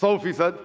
100%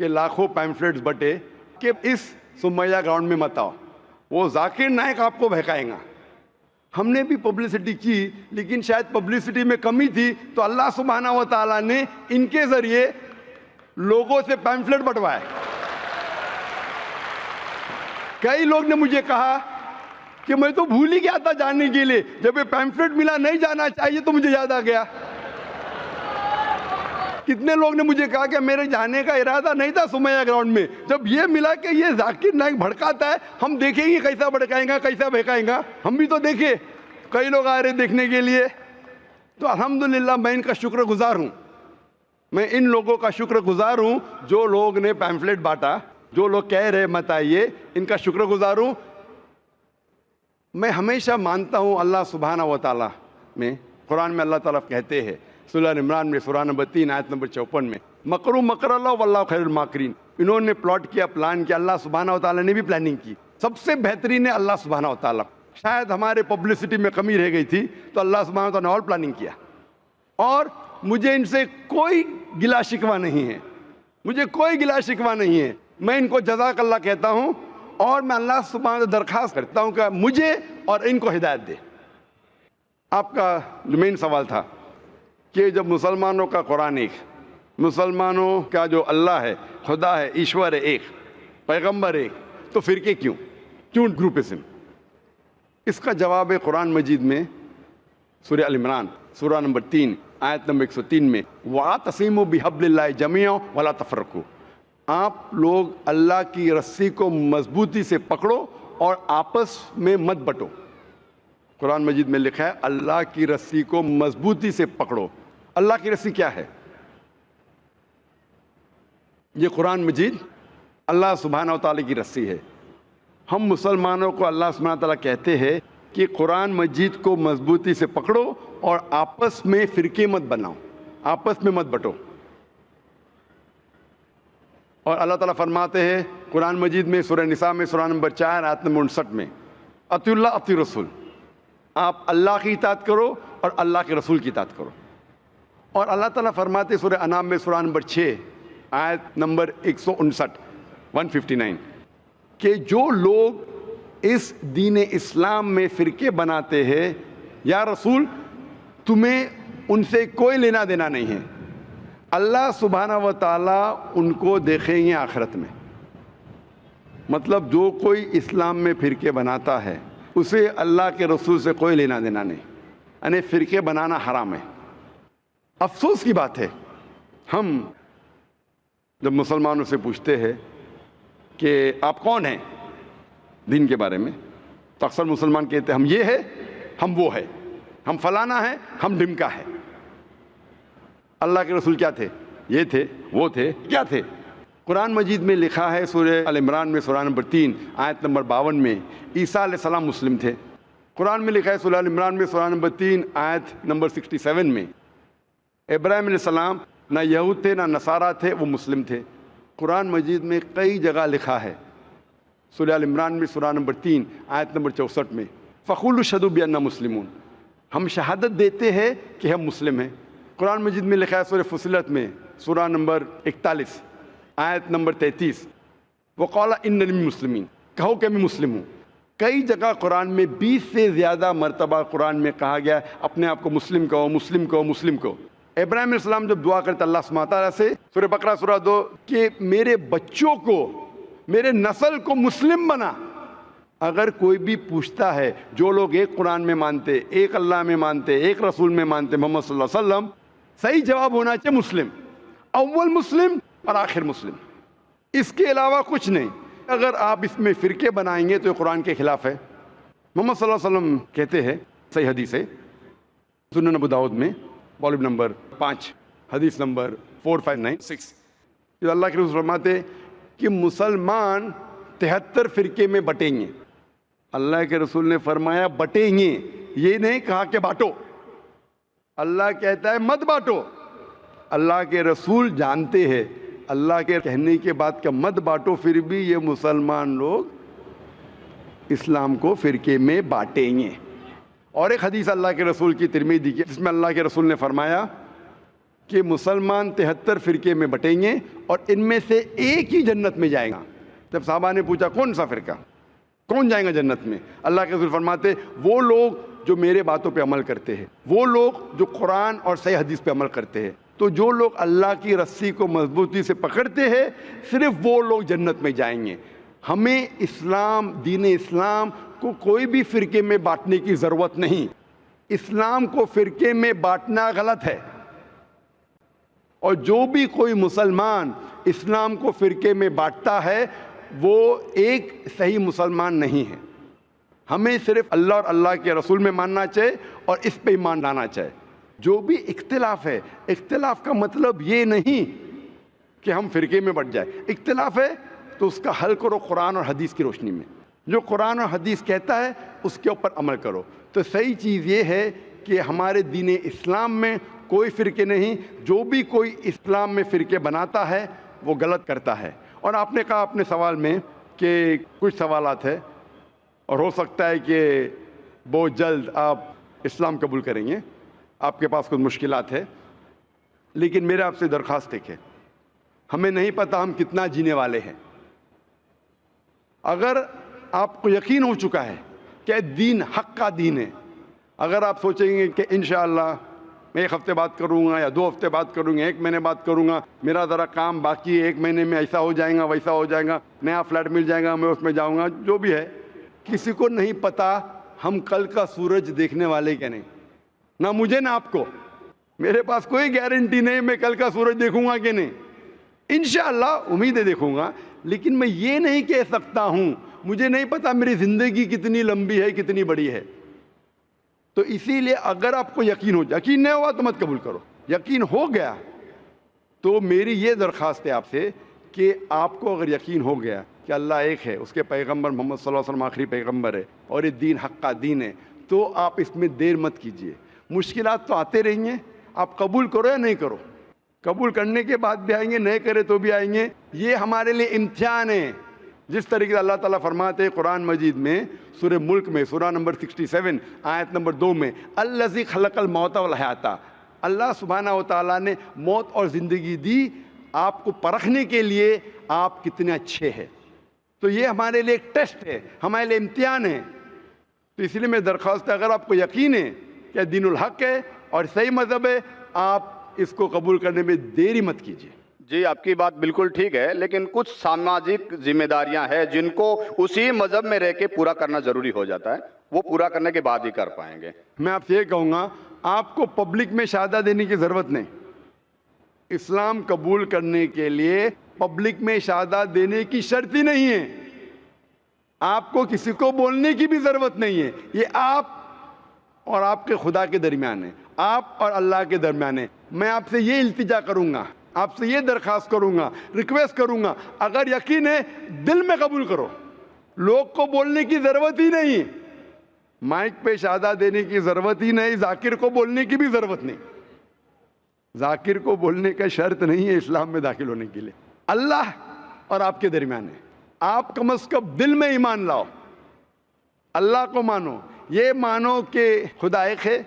کہ لاکھوں پیمفلیٹس بٹے کہ اس سمیہ گراؤنڈ میں مت آؤ، وہ ذاکر نائک آپ کو بہکائے گا۔ ہم نے بھی پبلسٹی کی، لیکن شاید پبلسٹی میں کمی تھی، تو اللہ سبحانہ و تعالیٰ نے ان کے ذریعے لوگوں سے پیمفلیٹ بٹوائے۔ کئی لوگ نے مجھے کہا کہ میں تو بھول ہی گیا تھا جاننے کے لیے، جب یہ پیمفلیٹ ملا نہیں جانا چاہیے تو مجھے یاد آ گیا۔ کتنے لوگ نے مجھے کہا کہ میرے جانے کا ارادہ نہیں تھا سمیہ گراؤنڈ میں، جب یہ ملا کہ یہ ذاکر نائک بھڑکاتا ہے، ہم دیکھیں گے کیسا بھڑکائیں گا، کیسا بہکائیں گا، ہم بھی تو دیکھے، کئی لوگ آ رہے دیکھنے کے لیے۔ تو الحمدللہ میں ان کا شکر گزار ہوں، میں ان لوگوں کا شکر گزار ہوں جو لوگ نے پیمفلیٹ بانٹا، جو لوگ کہہ رہے مت آئیے، ان کا شکر گزار ہوں۔ میں ہمیشہ مانتا ہوں اللہ سبحانہ و تعالیٰ میں، قرآن میں اللہ تعالیٰ کہتے ہیں سورہ عمران میں سورہ نمبر 3 آیت نمبر 54 میں، مکروا مکر اللہ واللہ خیر الماکرین۔ انہوں نے پلاٹ کیا، پلان کیا، اللہ سبحانہ و تعالیٰ نے بھی پلاننگ کی، سب سے بہترین ہے اللہ سبحانہ و تعالیٰ۔ شاید ہمارے پبلسٹی میں کمی رہ گئی تھی تو اللہ سبحانہ و تعالیٰ نے اور پلاننگ کیا، اور مجھے ان سے کوئی گلا شکوہ نہیں ہے، مجھے کوئی گلا شکوہ نہیں ہے۔ میں ان کو جزاک اللہ کہتا ہوں، اور میں اللہ سبحانہ سے درخواست کرتا ہوں کہ مجھے اور ان کو ہدایت دے۔ آپ کا جو مین سوال تھا کہ جب مسلمانوں کا قرآن ایک، مسلمانوں کا جو اللہ ہے، خدا ہے، ایشور ہے ایک، پیغمبر ایک، تو فرقے کیوں گروپزم؟ اس کا جواب ہے قرآن مجید میں سورہ ال عمران سورہ نمبر 3 آیت نمبر 103 میں، وَاعْتَصِمُوا بِحَبْلِ اللَّهِ جَمِيعًا وَلَا تَفَرَّقُوا۔ آپ لوگ اللہ کی رسی کو مضبوطی سے پکڑو اور آپس میں مت بٹو۔ قرآن مجید میں لکھا ہے اللہ کی رسی کو مضبوطی سے پکڑو۔ اللہ کی رسی کیا ہے؟ یہ قرآن مجید اللہ سبحانہ و تعالیٰ کی رسی ہے۔ ہم مسلمانوں کو اللہ سبحانہ و تعالیٰ کہتے ہیں کہ قرآن مجید کو مضبوطی سے پکڑو اور آپس میں فرقے مت بناؤ، آپس میں مت بٹو۔ اور اللہ تعالیٰ فرماتے ہیں قرآن مجید میں سورہ نساء میں سورہ نمبر 4 آیت نمبر 59 میں، اطیعوا اللہ اطیعوا الرسول، آپ اللہ کی اطاعت کرو اور اللہ کے رسول کی اطاعت کرو۔ اور اللہ تعالیٰ فرماتے ہیں سورہ انعام میں سورہ نمبر 6 آیت نمبر 159 کہ جو لوگ اس دین اسلام میں فرقے بناتے ہیں، یا رسول تمہیں ان سے کوئی لینا دینا نہیں ہے، اللہ سبحانہ و تعالیٰ ان کو دیکھیں گے آخرت میں۔ مطلب جو کوئی اسلام میں فرقے بناتا ہے اسے اللہ کے رسول سے کوئی لینا دینا نہیں، یعنی فرقے بنانا حرام ہے۔ افسوس کی بات ہے، ہم جب مسلمانوں سے پوچھتے ہیں کہ آپ کون ہیں دین کے بارے میں، تو اکثر مسلمان کہتے ہیں ہم یہ ہے، ہم وہ ہے، ہم فلانا ہے، ہم ڈمکا ہے۔ اللہ کے رسول کیا تھے؟ یہ تھے، وہ تھے، کیا تھے؟ قرآن مجید میں لکھا ہے سورہ ال عمران میں سورہ نمبر 3 آیت نمبر 52 میں، عیسیٰ علیہ السلام مسلم تھے۔ قرآن میں لکھا ہے سورہ ال عمران میں سورہ نمبر 3 آیت نمبر 67 میں، ابراہیم علیہ السلام نہ یہود تھے نہ نصارہ تھے، وہ مسلم تھے۔ قرآن مجید میں کئی جگہ لکھا ہے، سورہ ال عمران میں سورہ نمبر 3 آیت نمبر 64 میں، فَقُولُوا اشْهَدُوا بِأَنَّا مُسْلِمُونَ، ہم شہادت دیتے ہیں کہ ہم مسلم ہیں۔ قرآن مجید میں لکھا ہے سورہ فصلت میں سورہ نمبر 41 آیت نمبر 33، وَقَالَ إِنَّنِي مِنَ الْمُسْلِمِينَ، کہو کہ میں مسلم ہوں۔ کئی جگہ قرآن میں 20 سے زیادہ مرتبہ قرآن میں کہا گیا اپنے آپ کو مسلم کہو، مسلم کہو، مسلم کہو۔ ابراہیم علیہ السلام جب دعا کرتے اللہ سبحانہ تعالیٰ سے، سورہ بقرہ سورہ 2، کہ میرے بچوں کو، میرے نسل کو مسلم بنا۔ اگر کوئی بھی پوچھتا ہے، جو لوگ ایک قرآن میں مانتے، ایک اللہ میں مانتے، ایک رسول میں مانتے، محمد صلی اللہ علیہ وسلم، صحیح جواب ہونا چاہیے مسلم، اول مسلم اور آخر مسلم، اس کے علاوہ کچھ نہیں۔ اگر آپ اس میں فرقے بنائیں گے تو یہ قرآن کے خلاف ہے۔ محمد صلی اللہ علیہ وسلم کہتے ہیں، صحیح حدیث ہے سنن ابو داؤد میں والیوم نمبر 5 حدیث نمبر 4596، جو اللہ کے رسول فرماتے کہ مسلمان 73 فرقے میں بٹیں گے۔ اللہ کے رسول نے فرمایا بٹیں گے، یہ نہیں کہا کہ بانٹو۔ اللہ کہتا ہے مت بانٹو۔ اللہ کے رسول جانتے ہیں اللہ کے کہنے کے بعد کہ مت بانٹو، پھر بھی یہ مسلمان لوگ اسلام کو فرقے میں بانٹیں گے۔ اور ایک حدیث اللہ کے رسول کی ترمذی کی، جس میں اللہ کے رسول نے فرمایا کہ مسلمان 73 فرقے میں بٹیں گے اور ان میں سے ایک ہی جنت میں جائے گا۔ جب صحابہ نے پوچھا کون سا فرقہ، کون جائیں گا جنت میں، اللہ کے رسول فرماتے وہ لوگ جو میرے باتوں پہ عمل کرتے ہیں، وہ لوگ جو قرآن اور صحیح حدیث پہ عمل کرتے ہیں۔ تو جو لوگ اللہ کی رسی کو مضبوطی سے پکڑتے ہیں صرف وہ لوگ جنت میں جائیں گے۔ ہمیں اسلام، دین اسلام کو کوئی بھی فرقے میں بانٹنے کی ضرورت نہیں۔ اسلام کو فرقے میں بانٹنا غلط ہے، اور جو بھی کوئی مسلمان اسلام کو فرقے میں بانٹتا ہے وہ ایک صحیح مسلمان نہیں ہے۔ ہمیں صرف اللہ اور اللہ کے رسول میں ماننا چاہیے اور اس پہ ایمان لانا چاہیے۔ جو بھی اختلاف ہے، اختلاف کا مطلب یہ نہیں کہ ہم فرقے میں بٹ جائیں۔ اختلاف ہے تو اس کا حل کرو قرآن اور حدیث کی روشنی میں، جو قرآن اور حدیث کہتا ہے اس کے اوپر عمل کرو۔ تو صحیح چیز یہ ہے کہ ہمارے دین اسلام میں کوئی فرقے نہیں، جو بھی کوئی اسلام میں فرقے بناتا ہے وہ غلط کرتا ہے۔ اور آپ نے کہا اپنے سوال میں کہ کچھ سوالات ہیں اور ہو سکتا ہے کہ بہت جلد آپ اسلام قبول کریں گے، آپ کے پاس کچھ مشکلات ہے، لیکن میرے آپ سے درخواست ہے کہ ہمیں نہیں پتہ ہم کتنا جینے والے ہیں۔ اگر آپ کو یقین ہو چکا ہے کہ دین حق کا دین ہے، اگر آپ سوچیں گے کہ انشاءاللہ میں 1 ہفتے بعد کروں گا یا 2 ہفتے بعد کروں گا، 1 مہینے بعد کروں گا، میرا ذرا کام باقی ہے، 1 مہینے میں ایسا ہو جائے گا، ویسا ہو جائے گا، نیا فلیٹ مل جائے گا، میں اس میں جاؤں گا، جو بھی ہے، کسی کو نہیں پتہ ہم کل کا سورج دیکھنے والے کہ نہیں، نہ مجھے نہ آپ کو۔ میرے پاس کوئی گارنٹی نہیں میں کل کا سورج دیکھوں گا کہ نہیں، انشاءاللہ امید ہے دیکھوں گا، لیکن میں یہ نہیں کہہ سکتا ہوں، مجھے نہیں پتا میری زندگی کتنی لمبی ہے، کتنی بڑی ہے۔ تو اسی لیے اگر آپ کو یقین ہو، یقین نہیں ہوا تو مت قبول کرو، یقین ہو گیا تو میری یہ درخواست ہے آپ سے کہ آپ کو اگر یقین ہو گیا کہ اللہ ایک ہے، اس کے پیغمبر محمد صلی اللہ علیہ وسلم آخری پیغمبر ہے اور یہ دین حق کا دین ہے، تو آپ اس میں دیر مت کیجئے۔ مشکلات تو آتے رہیں گے، آپ قبول کرو یا نہیں کرو، قبول کرنے کے بعد بھی آئیں گے، نہیں کرے تو بھی آئیں گے، یہ ہمارے لیے امتحان ہے۔ جس طریقے سے اللہ تعالیٰ فرماتے ہیں قرآن مجید میں سورہ ملک میں سورہ نمبر 67 آیت نمبر 2 میں الذی خلق الموت والحیات، اللہ سبحانہ و تعالیٰ نے موت اور زندگی دی آپ کو پرکھنے کے لیے آپ کتنے اچھے ہیں۔ تو یہ ہمارے لیے ایک ٹیسٹ ہے، ہمارے لیے امتحان ہے۔ تو اس لیے میں درخواست ہے اگر آپ کو یقین ہے کہ دین الحق ہے اور صحیح مذہب ہے، آپ اس کو قبول کرنے میں دیری مت کیجیے۔ جی آپ کی بات بالکل ٹھیک ہے، لیکن کچھ سماجک ذمہ داریاں ہیں جن کو اسی مذہب میں رہ کے پورا کرنا ضروری ہو جاتا ہے، وہ پورا کرنے کے بعد ہی کر پائیں گے۔ میں آپ سے یہ کہوں گا آپ کو پبلک میں شہادہ دینے کی ضرورت نہیں، اسلام قبول کرنے کے لیے پبلک میں شہادہ دینے کی شرط ہی نہیں ہے، آپ کو کسی کو بولنے کی بھی ضرورت نہیں ہے، یہ آپ اور آپ کے خدا کے درمیان ہے، آپ اور اللہ کے درمیان ہے۔ میں آپ سے یہ التجا کروں گا، آپ سے یہ درخواست کروں گا، ریکویسٹ کروں گا، اگر یقین ہے دل میں قبول کرو، لوگ کو بولنے کی ضرورت ہی نہیں، مائک پہ شہادہ دینے کی ضرورت ہی نہیں، ذاکر کو بولنے کی بھی ضرورت نہیں، ذاکر کو بولنے کا شرط نہیں ہے اسلام میں داخل ہونے کے لیے، اللہ اور آپ کے درمیان ہے۔ آپ کم از کم دل میں ایمان لاؤ، اللہ کو مانو، یہ مانو کہ خدا ایک ہے،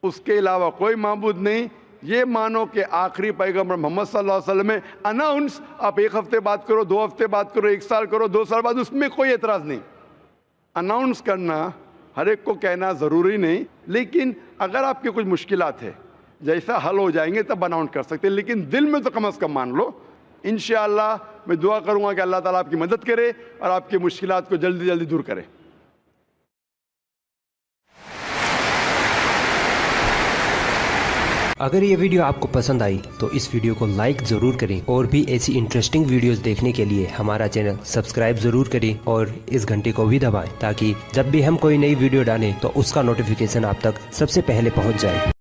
اس کے علاوہ کوئی معبود نہیں، یہ مانو کہ آخری پیغمبر محمد صلی اللہ علیہ وسلم ہے۔ اناؤنس آپ 1 ہفتے بعد کرو، 2 ہفتے بعد کرو، 1 سال کرو، 2 سال بعد، اس میں کوئی اعتراض نہیں۔ اناؤنس کرنا ہر ایک کو کہنا ضروری نہیں، لیکن اگر آپ کے کچھ مشکلات ہے جیسا حل ہو جائیں گے تب اناؤنس کر سکتے ہیں، لیکن دل میں تو کم از کم مان لو۔ انشاءاللہ میں دعا کروں گا کہ اللہ تعالیٰ آپ کی مدد کرے اور آپ کی مشکلات کو جلدی جلدی دور کرے۔ اگر یہ ویڈیو آپ کو پسند آئی تو اس ویڈیو کو لائک ضرور کریں، اور بھی ایسی انٹرسٹنگ ویڈیوز دیکھنے کے لیے ہمارا چینل سبسکرائب ضرور کریں اور اس گھنٹی کو بھی دبائیں تاکہ جب بھی ہم کوئی نئی ویڈیو ڈالیں تو اس کا نوٹیفیکیشن آپ تک سب سے پہلے پہنچ جائے۔